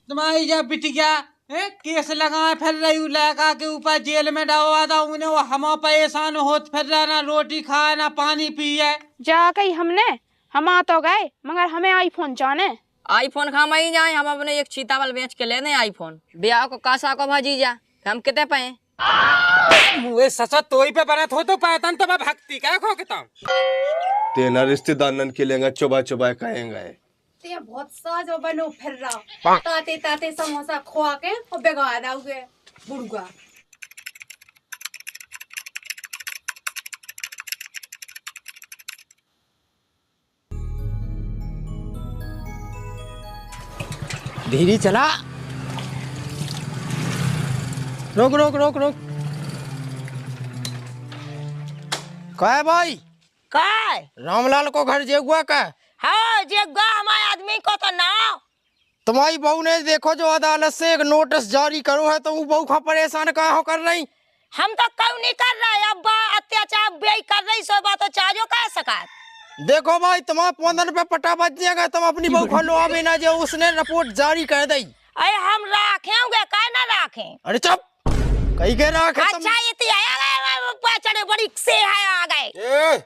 तुम्हारी जब बिटिया केस लगा फिर रही लड़का के ऊपर जेल में डलवा था उन्हें, वो हम परेशान होत फिर रहा, ना रोटी खाए ना पानी पिए। जा कही हमने हम आ तो गए मगर हमें आईफोन चाहने। आईफोन खा ही जाए, हम अपने एक चीतावल बेच के लेने आईफोन। ब्याह को कासा को भजीजा हम कितने पे मुझे सचा तोई पे बना तो पैतन तो मैं भक्ति क्या खो के तेना रिश्तेदार नन के लेंगे चुबा चुबा कहेंगे। ते बहुत साजो बनो फिर रहा ताते ताते समोसा खुआ के और बेगा दाओगे बुड़गा। धीरे चला, रोक रोक रोक रोक। का है भाई? काय रामलाल को घर जेगुआ का? हाँ जेगा हमारे आदमी को तो ना। तुम्हारी बहू ने देखो जो अदालत से एक नोटिस जारी करो है तो वो बहू का परेशान कहाँ हो कर रही? हम तो क्यों नहीं कर रहे, अब अत्याचार बेई कर रही सो बात तो चाजो कह सका। देखो भाई तुम्हारा 15 रुपए पटा बच जाएगा, तुम अपनी बहू को लो अभी ना जो उसने रिपोर्ट जारी कर दी। अरे हम रखेंगे काय ना रखें। अरे चुप, कहीं के रखे तुम? अच्छा ये आया गए चढ़े बड़ी से है आ गए।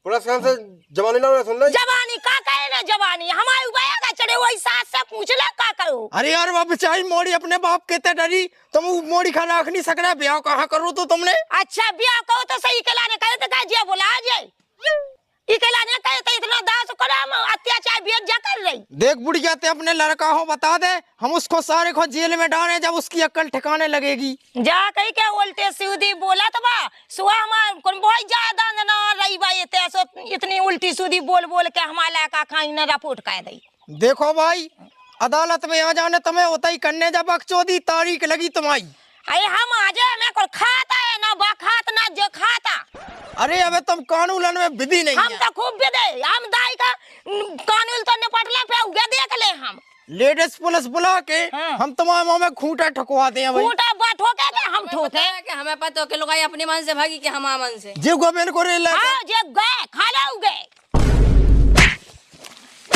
पुलिस से जवानी ना सुन ले। जवानी का कहे ना जवानी हमारे ऊपर चढ़े वही सास से पूछ ले का करूं। अरे यार वो बेचारी मोड़ी अपने बाप कहते डरी, तुम मोड़ी खा रख नहीं सक रहे, ब्याह कहाँ करो तो तुमने? अच्छा ब्याह कहो तो सही के लाने कहे तो जे बुला जाए इकलाने कहे तो इतना दास करम अत्याचार बेच जा कर रही। देख बुढ़िया ते अपने लड़का हो बता दे, हम उसको सारे को जेल में डाले जब उसकी अक्ल ठिकाने लगेगी। जा कही के उल्टे सीधी बोला तो बा सुहा हमार कौन बहुत ज्यादा ना रही बा ये तेसो इतनी उल्टी सीधी बोल बोल के हमारा का खाई ना रिपोर्ट कर दी। देखो भाई अदालत में आ जाने तुम्हें होता ही करने जब बकचोदी तारीख लगी तुम्हारी। अरे हम आ जाए मैं कोई खाता है ना बखात ना जो खाता। अरे अबे तुम कानून में विधि नहीं हम है। तो खूब विधि हम दाई का कानून तो निपट ले पे उगे देख ले हम लेडीज पुलिस बुला के हाँ। हम तुम्हारे मुंह में खूंटा ठकवाते हैं भाई। खूंटा बा ठोके के हम ठोके कि हमें पता हो कि लोग अपने मन से भागी कि हम मन से जी गोविंद को रेल हां जे गए खा लोगे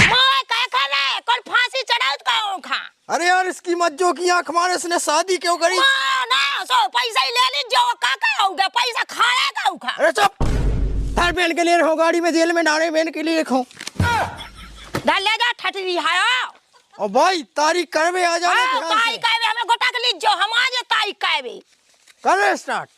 मैं क्या कर रहा कल फांसी चढ़ाओ का खा। अरे यार इसकी मज्जो की आंख मारे, इसने शादी क्यों करी? ना सो पैसा ही ले ली जो काका होगा पैसा खाया का खा। अरे चुप, थार बहन के लिए रखो गाड़ी में, जेल में डाले बहन के लिए रखो। डाल ले जा ठटरी हायो और भाई तारीख करवे आ जाने हां ध्यान से। ताई कावे हमें गोटा के ली जो हम आज ताई कावे कर रहे स्टार्ट।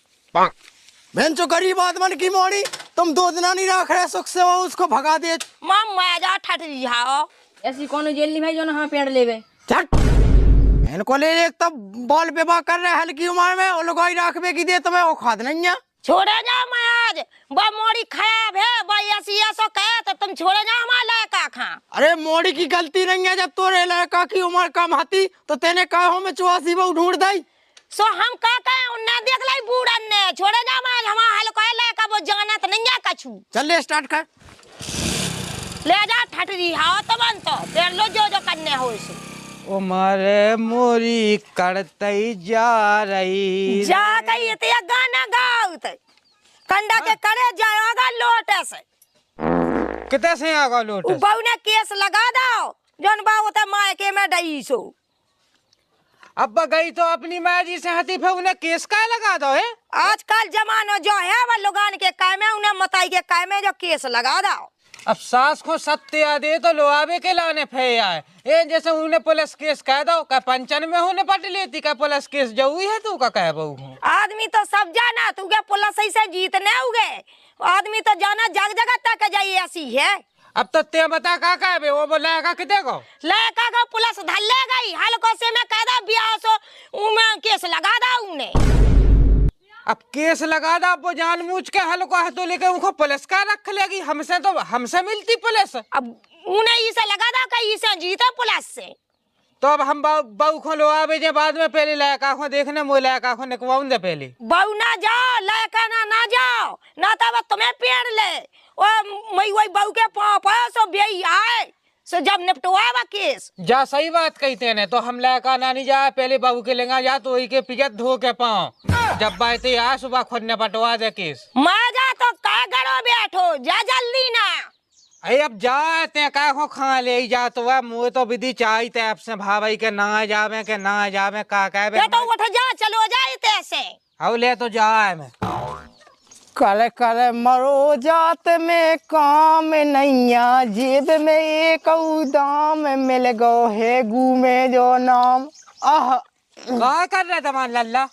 बहन जो गरीब आदमी की मोड़ी तुम 2 दिन नहीं रख रहे सुख से, वो उसको भगा दे। मम मैं जा ठटरी हायो ऐसी कौन जेल नहीं भाई जो ना हमें पेड़ लेवे चट बहन को ले एक तब बाल विवाह कर रहे हल्की उम्र में, वो लोग रखबे की दे तुम्हें औखाद नहीं है। छोड़े जा मैं आज बा मोड़ी खराब है भाई ऐसी ऐसा कहे तो तुम छोड़े जा हमारा लड़का खा। अरे मोड़ी की गलती नहीं है, जब तोरे लड़का की उम्र कम आती तो तेने कहा हो मैं 84 बहु ढूंढ दी। सो हम का कहे उन्ने देख लाई बूढ़न ने छोड़े जा मैं हमारा हल कहे लड़का वो जानत नहीं है कछु। चल ले स्टार्ट कर। ले जा ठटरी हाओ तो बन तो फिर लो जो करने हो इसे। उमर मोरी करते जा रही जा कही ते गाना गाओ ते कंडा के करे जाएगा लोटे से कितने से आगा लोट बहू ने केस लगा दो जोन बाबू ते मायके में डई सो। अब गई तो अपनी मर्जी से हती फिर उन्हें केस का लगा दो है। आजकल जमाना जो है वो लोगान के काय में उन्हें मताई के काय में जो केस लगा दो। अब सास को सत्य दे तो लोआवे के लाने फे आए ये जैसे उन्हें पुलिस केस कह दो का पंचन में होने पट लेती का पुलिस केस जो हुई है तू का कह बहू आदमी तो सब जाना तू क्या पुलिस से जीतने उगे आदमी तो जाना जग जगह तक जाइए ऐसी है। अब तो ते बता का कहबे वो बोलेगा कि देखो लड़का को पुलिस धल्ले गई हल्को से मैं कह दा ब्याह सो उमे केस लगा दा उन्हें। अब केस लगा दा वो जानबूझ के हल्को है तो लेके उनको पुलिस का रख लेगी हमसे मिलती पुलिस। अब उन्हें इसे लगा दा कहीं इसे जीता पुलिस से तो अब हम बहू को लो आवे जे बाद में पहले लड़का को देखने मो लड़का को निकवाऊं दे पहले बहू ना जाओ लड़का ना जाओ ना तब तुम्हें पेड़ ले मई वही बहू के पापा सो बेई आए सो जब निपटवावा केस। जा सही बात कहते ने तो हम लड़का ना नहीं जाए पहले बहू के लेंगा जा तो वही के पिजत धो के पाओ जब बाते आ सुबह खुद ने पटवा दे केस। मैं जा तो काय गड़ो बैठो जा जल्दी ना अरे अब जाते क्या को खा ले जा तो वह मुँह तो विधि चाहिए थे आपसे भाई के ना जावे का कहे ये तो उठ जा चलो जाए तैसे हाँ ले तो जाए मैं कल कल मरो जात में काम नैया जेब में एक दाम मिल गो है घूमे जो नाम आह क्या कर रहे तमान लल्ला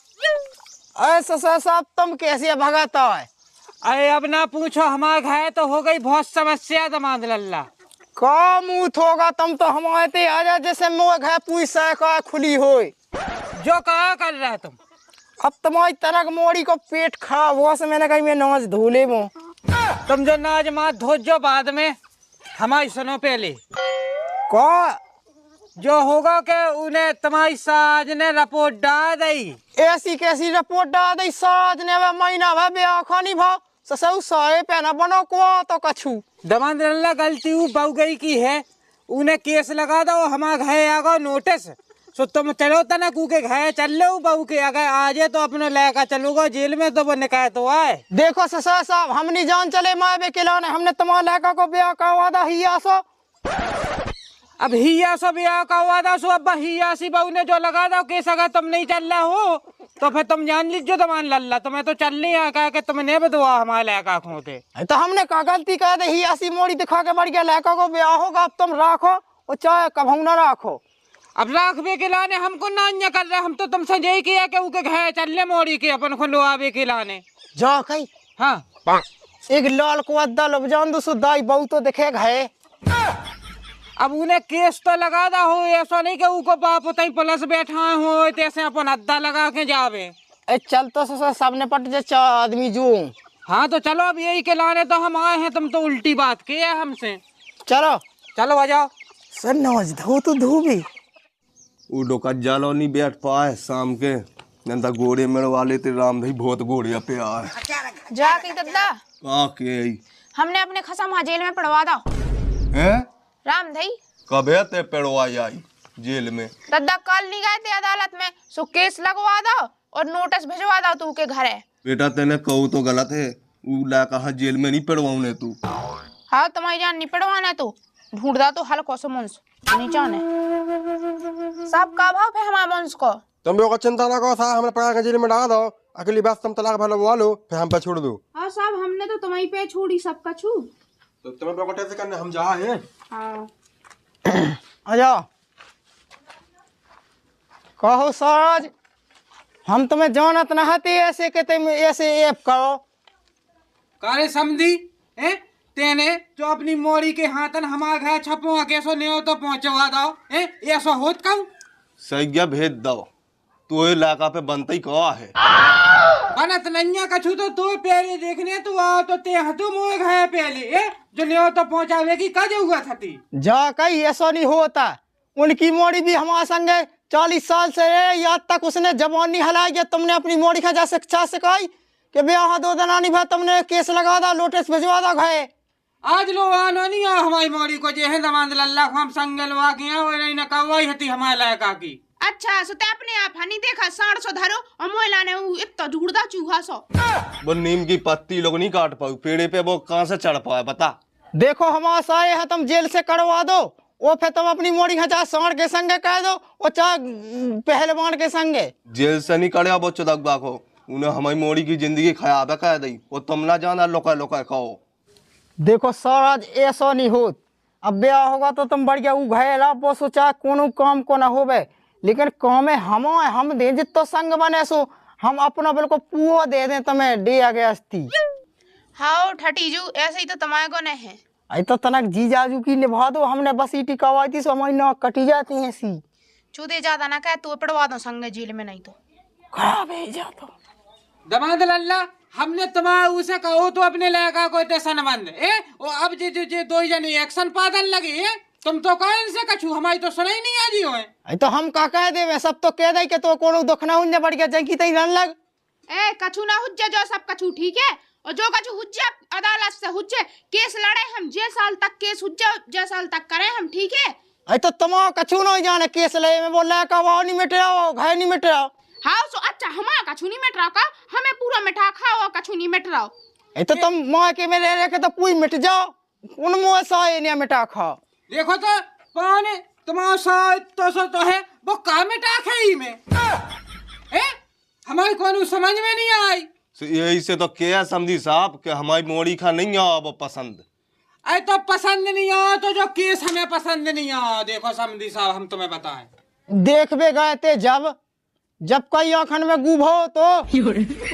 ऐसा साहब तुम कैसे भगाता है अरे अब ना पूछो हमारे घर तो हो गई बहुत समस्या दमाद लल्ला का मुँह होगा तुम तो हमारे ते आजा जैसे मुँह घर पूरी का खुली हो जो कहा कर रहे तुम अब तुम्हारी तरह मोड़ी को पेट खराब हुआ से मैंने कही मैं नाच धोले वो तुम जो नाज मात धो जो बाद में हमारी सुनो पहले का जो होगा कि उन्हें तुम्हारी साज ने रिपोर्ट डाल दी ऐसी कैसी रिपोर्ट डाल दी साज ने वह महीना भर ब्याह खानी भाव ससु साए पहना बनो को तो कछु दमाद लल्ला गलती वो बहु गई की है उन्हें केस लगा दो हमारे घर आगो नोटिस सो तुम चलो तना कू के घर चल लो बहू के अगर आजे तो अपने लेकर चलोगे जेल में तो वो निकाय तो आए देखो ससुर साहब हम नहीं जान चले माए बे किलाने हमने तुम्हारे लड़का को ब्याह का वादा ही आसो अब हिया सो ब्याह का वादा सो अब हिया सी बहू ने जो लगा दो केस अगर तुम नहीं चल रहे हो तो फिर तुम जान लीजिए दमान लल्ला तुम्हें तो चल नहीं आ के तुमने बदवा हमारे लड़का खोते तो हमने कहा गलती कर दे ही ऐसी मोड़ी दिखा के बढ़ गया लड़का को ब्याह होगा अब तुम राखो और चाहे कभू न राखो अब राखबे के लाने हमको नान्या कर रहे हम तो तुमसे यही किया कि उनके घर चलने मोड़ी के अपन को लोआवे के लाने जा कही हाँ एक लाल को अद्दा लो जान दो सुदाई बहु तो दिखे घे अब उन्हें केस तो लगा दा हो ऐसा नहीं कि उनको बाप उतई पुलिस बैठा हो तैसे अपन अद्दा लगा के जावे ए चल तो ससुर सामने पट जा चार आदमी जो हाँ तो चलो अब यही के लाने तो हम आए हैं तुम तो उल्टी बात की है हमसे चलो चलो आ जाओ सर नवाज धो तो धो भी वो डोका जालो नहीं बैठ पाए शाम के नंदा घोड़े मेरे वाले थे राम भाई बहुत घोड़िया पे आए जा की दद्दा का के हमने अपने खसम वहाँ जेल में पड़वा दो हैं राम धई कबे ते पेड़वाई आई जेल में दद्दा कल नहीं गए थे अदालत में सो केस लगवा दो और नोटिस भिजवा दो तू के घर है बेटा तेने कहू तो गलत है वो ला कहा जेल में नहीं पेड़वाऊने तू हाँ तुम्हारी जान नहीं पड़वाना तू ढूंढदा तो हल्को से मुंस नहीं जाने सब का भाव है हमारे मुंस को तुम लोग चिंता ना करो साहब हमने पड़ा के जेल में डाल दो अगली बार तुम तलाक भलो बोल लो फिर हम पे छोड़ दो हाँ साहब हमने तो तुम्हारी पे छोड़ी सबका छू तो तुम्हें लोग कैसे करने हम जा हैं हाँ आ जाओ कहो सरोज हम तुम्हें जानत न हते ऐसे के तुम ऐसे ऐप करो कारे समझी हैं तेने जो अपनी मोड़ी के हाथन हमारे घर छपवा कैसो नहीं हो तो पहुंचवा दो हैं ऐसा होत कहूं सही भेज दो तो ये लाका पे बनता ही कहा है बनत नैया कछु तो पहले देखने तू आओ तो ते हतु मोए घर पहले ए जो नहीं हो तो पहुंचावे की कज हुआ थी जा कहीं ऐसा नहीं होता उनकी मोड़ी भी हमारे संगे 40 साल से रहे याद तक उसने जबान नहीं हलाई कि तुमने अपनी मोड़ी का जा शिक्षा सिखाई कि ब्याह 2 दिन नहीं भाई तुमने केस लगा दा नोटिस भिजवा दा घरे आज लो आनो नहीं आ हमारी मोड़ी को जे है दमांद लल्ला को हम संगे लवा के और नहीं न कवाई हती हमारे लायका की अच्छा सो ते अपने आप हनी देखा 600 धरो और मोइला ने इतना ढूंढदा चूहा सो वो नीम की पत्ती लोग नहीं काट पाऊ पेड़े पे वो कहाँ से चढ़ पाए बता देखो हमारे साए है तुम जेल से करवा दो वो फिर तुम अपनी मोड़ी का चाहे सांड के संगे कह दो और चाहे पहलवान के संगे जेल से नहीं कड़े वो चुदकबा को उन्हें हमारी मोड़ी की जिंदगी खराब है कह दी वो तुम ना जाना लोका लोका कहो देखो सराज ऐसा नहीं होत अब ब्याह होगा तो तुम बढ़ गया ऊ घरेला वो सोचा कोनो काम को ना होवे लेकिन काम है हम दे जितो संग बने सो हम अपना बिल्कुल पुओ दे दें तुम्हें दे आगे अस्ती हाँ ठटीजू ऐसे ही तो तुम्हारे को नहीं है आई तो तनक जीजाजू की निभा दो हमने बस ईटी कवाई थी सो हमारी नाक कटी जाती है सी चूदे ज्यादा ना कह तू पड़वा दो संगे जेल में नहीं तो खराब है जा तो दमांद लल्ला हमने तुम्हारा उसे कहो तो अपने लड़का को ते सनबंद ए ओ अब जे दो जने एक्शन पादन लगे ए तुम तो कौन से कछु हमारी तो सुनाई नहीं आजी होए आई तो हम का कह देवे सब तो कह दे के तो कोनो दुख ना हुन्ने बढ़ गया जंकी तई रन लग ए कछु ना हुज्जा जो सब कछु ठीक है और जो कछु हुज्जा अदालत से हुज्जे केस लड़े हम जे साल तक केस हुज्जा जे साल तक करें हम ठीक है आई तो तुम कछु नहीं जाने केस ले में बोला का वो नहीं मिट रहा घर नहीं मिट रहा हाँ सो अच्छा हमारा कछु नहीं मिट रहा का हमें पूरा मिठा खाओ कछु नहीं मिट रहा आई तो तुम माँ के में रह के तो पूरी मिट जाओ उन मुँह सौ ने मिटा खा। देखो तो पाने तुम्हारा सौ तो है वो काम मिटा है ही में है हमारी कौन समझ में नहीं आई। यही से तो क्या समझी साहब कि हमारी मोड़ी खा नहीं आ वो पसंद। अरे तो पसंद नहीं आ तो जो केस हमें पसंद नहीं आ। देखो समझी साहब हम तुम्हें बताएं देखबे गए थे जब कोई आंखन में गुभ हो तो